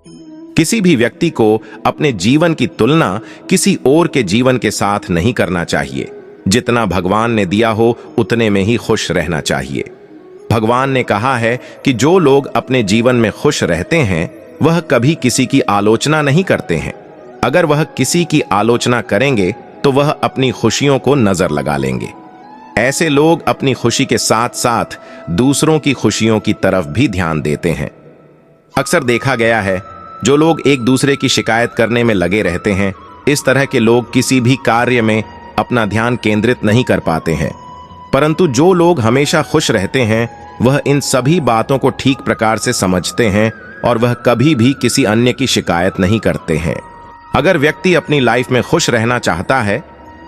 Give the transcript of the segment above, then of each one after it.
किसी भी व्यक्ति को अपने जीवन की तुलना किसी और के जीवन के साथ नहीं करना चाहिए। जितना भगवान ने दिया हो उतने में ही खुश रहना चाहिए। भगवान ने कहा है कि जो लोग अपने जीवन में खुश रहते हैं वह कभी किसी की आलोचना नहीं करते हैं। अगर वह किसी की आलोचना करेंगे तो वह अपनी खुशियों को नजर लगा लेंगे। ऐसे लोग अपनी खुशी के साथ साथ दूसरों की खुशियों की तरफ भी ध्यान देते हैं। अक्सर देखा गया है जो लोग एक दूसरे की शिकायत करने में लगे रहते हैं, इस तरह के लोग किसी भी कार्य में अपना ध्यान केंद्रित नहीं कर पाते हैं। परंतु जो लोग हमेशा खुश रहते हैं वह इन सभी बातों को ठीक प्रकार से समझते हैं और वह कभी भी किसी अन्य की शिकायत नहीं करते हैं। अगर व्यक्ति अपनी लाइफ में खुश रहना चाहता है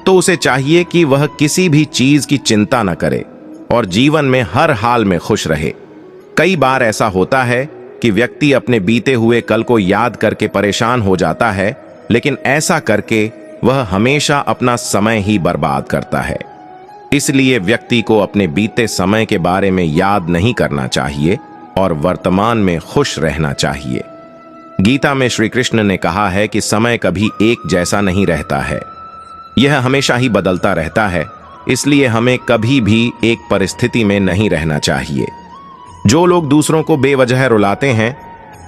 तो उसे चाहिए कि वह किसी भी चीज की चिंता न करे और जीवन में हर हाल में खुश रहे। कई बार ऐसा होता है कि व्यक्ति अपने बीते हुए कल को याद करके परेशान हो जाता है, लेकिन ऐसा करके वह हमेशा अपना समय ही बर्बाद करता है। इसलिए व्यक्ति को अपने बीते समय के बारे में याद नहीं करना चाहिए और वर्तमान में खुश रहना चाहिए। गीता में श्री कृष्ण ने कहा है कि समय कभी एक जैसा नहीं रहता है, यह हमेशा ही बदलता रहता है। इसलिए हमें कभी भी एक परिस्थिति में नहीं रहना चाहिए। जो लोग दूसरों को बेवजह रुलाते हैं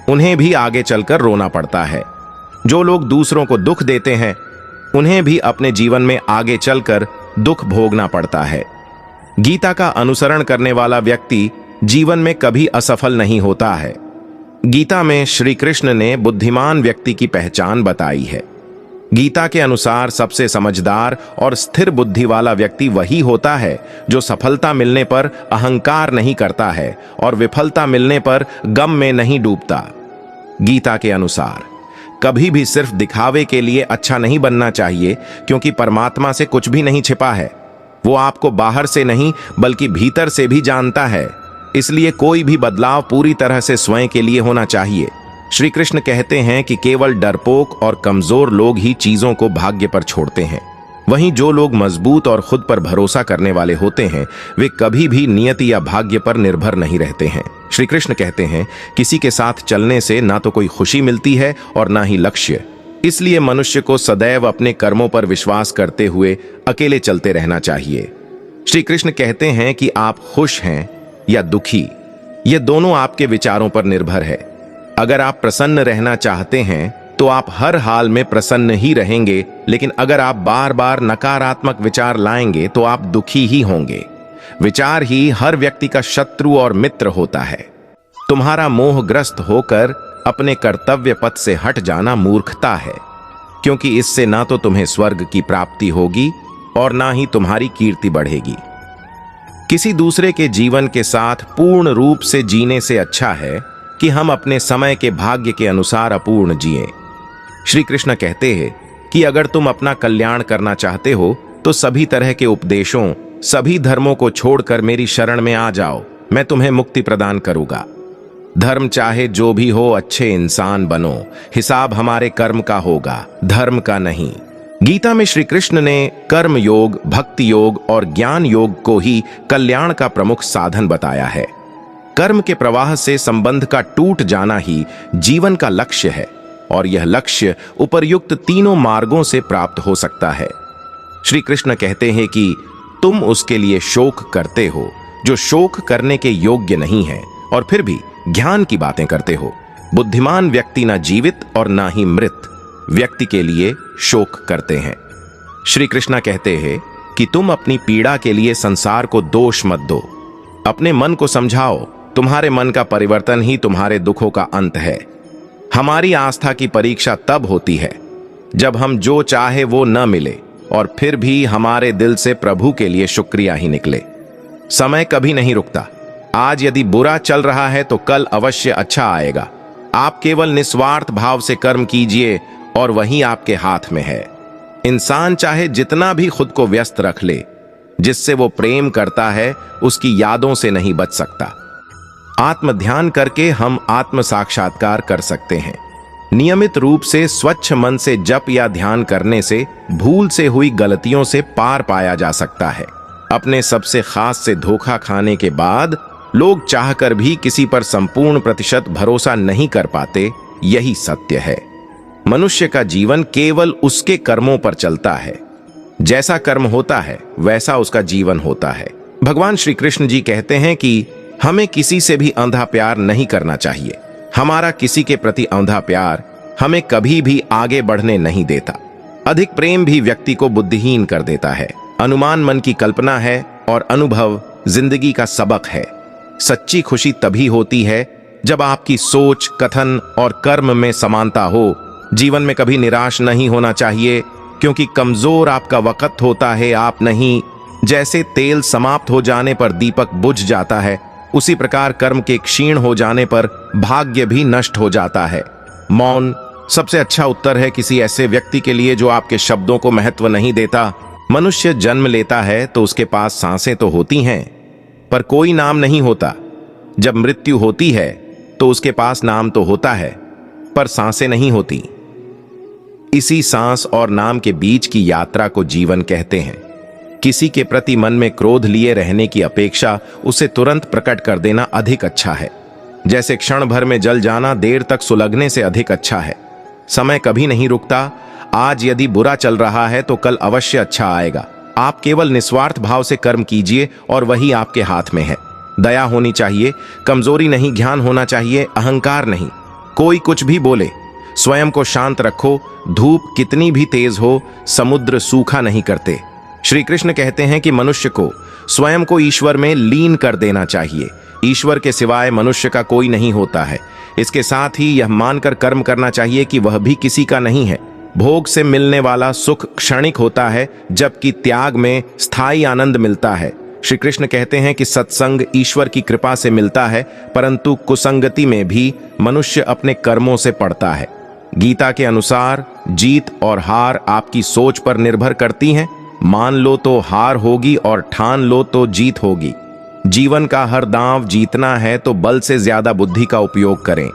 उन्हें भी आगे चलकर रोना पड़ता है। जो लोग दूसरों को दुख देते हैं उन्हें भी अपने जीवन में आगे चलकर दुख भोगना पड़ता है। गीता का अनुसरण करने वाला व्यक्ति जीवन में कभी असफल नहीं होता है। गीता में श्री कृष्ण ने बुद्धिमान व्यक्ति की पहचान बताई है। गीता के अनुसार सबसे समझदार और स्थिर बुद्धि वाला व्यक्ति वही होता है जो सफलता मिलने पर अहंकार नहीं करता है और विफलता मिलने पर गम में नहीं डूबता। गीता के अनुसार कभी भी सिर्फ दिखावे के लिए अच्छा नहीं बनना चाहिए, क्योंकि परमात्मा से कुछ भी नहीं छिपा है। वो आपको बाहर से नहीं बल्कि भीतर से भी जानता है। इसलिए कोई भी बदलाव पूरी तरह से स्वयं के लिए होना चाहिए। श्री कृष्ण कहते हैं कि केवल डरपोक और कमजोर लोग ही चीजों को भाग्य पर छोड़ते हैं। वहीं जो लोग मजबूत और खुद पर भरोसा करने वाले होते हैं वे कभी भी नियति या भाग्य पर निर्भर नहीं रहते हैं। श्री कृष्ण कहते हैं किसी के साथ चलने से ना तो कोई खुशी मिलती है और ना ही लक्ष्य। इसलिए मनुष्य को सदैव अपने कर्मों पर विश्वास करते हुए अकेले चलते रहना चाहिए। श्री कृष्ण कहते हैं कि आप खुश हैं या दुखी, ये दोनों आपके विचारों पर निर्भर है। अगर आप प्रसन्न रहना चाहते हैं तो आप हर हाल में प्रसन्न ही रहेंगे, लेकिन अगर आप बार बार नकारात्मक विचार लाएंगे तो आप दुखी ही होंगे। विचार ही हर व्यक्ति का शत्रु और मित्र होता है। तुम्हारा मोहग्रस्त होकर अपने कर्तव्य पथ से हट जाना मूर्खता है, क्योंकि इससे ना तो तुम्हें स्वर्ग की प्राप्ति होगी और ना ही तुम्हारी कीर्ति बढ़ेगी। किसी दूसरे के जीवन के साथ पूर्ण रूप से जीने से अच्छा है कि हम अपने समय के भाग्य के अनुसार अपूर्ण जिएं। श्री कृष्ण कहते हैं कि अगर तुम अपना कल्याण करना चाहते हो तो सभी तरह के उपदेशों, सभी धर्मों को छोड़कर मेरी शरण में आ जाओ, मैं तुम्हें मुक्ति प्रदान करूंगा। धर्म चाहे जो भी हो, अच्छे इंसान बनो, हिसाब हमारे कर्म का होगा, धर्म का नहीं। गीता में श्री कृष्ण ने कर्म योग, भक्ति योग और ज्ञान योग को ही कल्याण का प्रमुख साधन बताया है। कर्म के प्रवाह से संबंध का टूट जाना ही जीवन का लक्ष्य है और यह लक्ष्य उपर्युक्त तीनों मार्गों से प्राप्त हो सकता है। श्री कृष्ण कहते हैं कि तुम उसके लिए शोक करते हो जो शोक करने के योग्य नहीं है और फिर भी ज्ञान की बातें करते हो। बुद्धिमान व्यक्ति ना जीवित और ना ही मृत व्यक्ति के लिए शोक करते हैं। श्री कृष्ण कहते हैं कि तुम अपनी पीड़ा के लिए संसार को दोष मत दो, अपने मन को समझाओ। तुम्हारे मन का परिवर्तन ही तुम्हारे दुखों का अंत है। हमारी आस्था की परीक्षा तब होती है जब हम जो चाहे वो न मिले और फिर भी हमारे दिल से प्रभु के लिए शुक्रिया ही निकले। समय कभी नहीं रुकता। आज यदि बुरा चल रहा है तो कल अवश्य अच्छा आएगा। आप केवल निस्वार्थ भाव से कर्म कीजिए और वही आपके हाथ में है। इंसान चाहे जितना भी खुद को व्यस्त रख ले, जिससे वो प्रेम करता है उसकी यादों से नहीं बच सकता। आत्म ध्यान करके हम आत्म साक्षात्कार कर सकते हैं। नियमित रूप से स्वच्छ मन से जप या ध्यान करने से भूल से हुई गलतियों से पार पाया जा सकता है। अपने सबसे खास से धोखा खाने के बाद लोग चाहकर भी किसी पर संपूर्ण प्रतिशत भरोसा नहीं कर पाते, यही सत्य है। मनुष्य का जीवन केवल उसके कर्मों पर चलता है। जैसा कर्म होता है वैसा उसका जीवन होता है। भगवान श्री कृष्ण जी कहते हैं कि हमें किसी से भी अंधा प्यार नहीं करना चाहिए। हमारा किसी के प्रति अंधा प्यार हमें कभी भी आगे बढ़ने नहीं देता। अधिक प्रेम भी व्यक्ति को बुद्धिहीन कर देता है। अनुमान मन की कल्पना है और अनुभव जिंदगी का सबक है। सच्ची खुशी तभी होती है जब आपकी सोच, कथन और कर्म में समानता हो। जीवन में कभी निराश नहीं होना चाहिए, क्योंकि कमजोर आपका वक्त होता है, आप नहीं। जैसे तेल समाप्त हो जाने पर दीपक बुझ जाता है, उसी प्रकार कर्म के क्षीण हो जाने पर भाग्य भी नष्ट हो जाता है। मौन सबसे अच्छा उत्तर है किसी ऐसे व्यक्ति के लिए जो आपके शब्दों को महत्व नहीं देता। मनुष्य जन्म लेता है तो उसके पास सांसें तो होती हैं, पर कोई नाम नहीं होता। जब मृत्यु होती है तो उसके पास नाम तो होता है, पर सांसें नहीं होती। इसी सांस और नाम के बीच की यात्रा को जीवन कहते हैं। किसी के प्रति मन में क्रोध लिए रहने की अपेक्षा उसे तुरंत प्रकट कर देना अधिक अच्छा है। जैसे क्षण भर में जल जाना देर तक सुलगने से अधिक अच्छा है। समय कभी नहीं रुकता। आज यदि बुरा चल रहा है तो कल अवश्य अच्छा आएगा। आप केवल निस्वार्थ भाव से कर्म कीजिए और वही आपके हाथ में है। दया होनी चाहिए, कमजोरी नहीं। ज्ञान होना चाहिए, अहंकार नहीं। कोई कुछ भी बोले, स्वयं को शांत रखो। धूप कितनी भी तेज हो, समुद्र सूखा नहीं करते। श्री कृष्ण कहते हैं कि मनुष्य को स्वयं को ईश्वर में लीन कर देना चाहिए। ईश्वर के सिवाय मनुष्य का कोई नहीं होता है। इसके साथ ही यह मानकर कर्म करना चाहिए कि वह भी किसी का नहीं है। भोग से मिलने वाला सुख क्षणिक होता है, जबकि त्याग में स्थायी आनंद मिलता है। श्री कृष्ण कहते हैं कि सत्संग ईश्वर की कृपा से मिलता है, परंतु कुसंगति में भी मनुष्य अपने कर्मों से पड़ता है। गीता के अनुसार जीत और हार आपकी सोच पर निर्भर करती हैं। मान लो तो हार होगी और ठान लो तो जीत होगी। जीवन का हर दांव जीतना है तो बल से ज्यादा बुद्धि का उपयोग करें,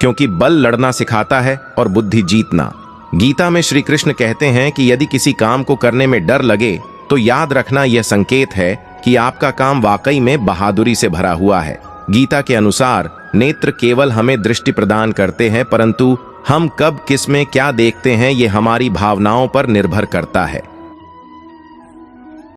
क्योंकि बल लड़ना सिखाता है और बुद्धि जीतना। गीता में श्री कृष्ण कहते हैं कि यदि किसी काम को करने में डर लगे तो याद रखना यह संकेत है कि आपका काम वाकई में बहादुरी से भरा हुआ है। गीता के अनुसार नेत्र केवल हमें दृष्टि प्रदान करते हैं, परंतु हम कब किस में क्या देखते हैं ये हमारी भावनाओं पर निर्भर करता है।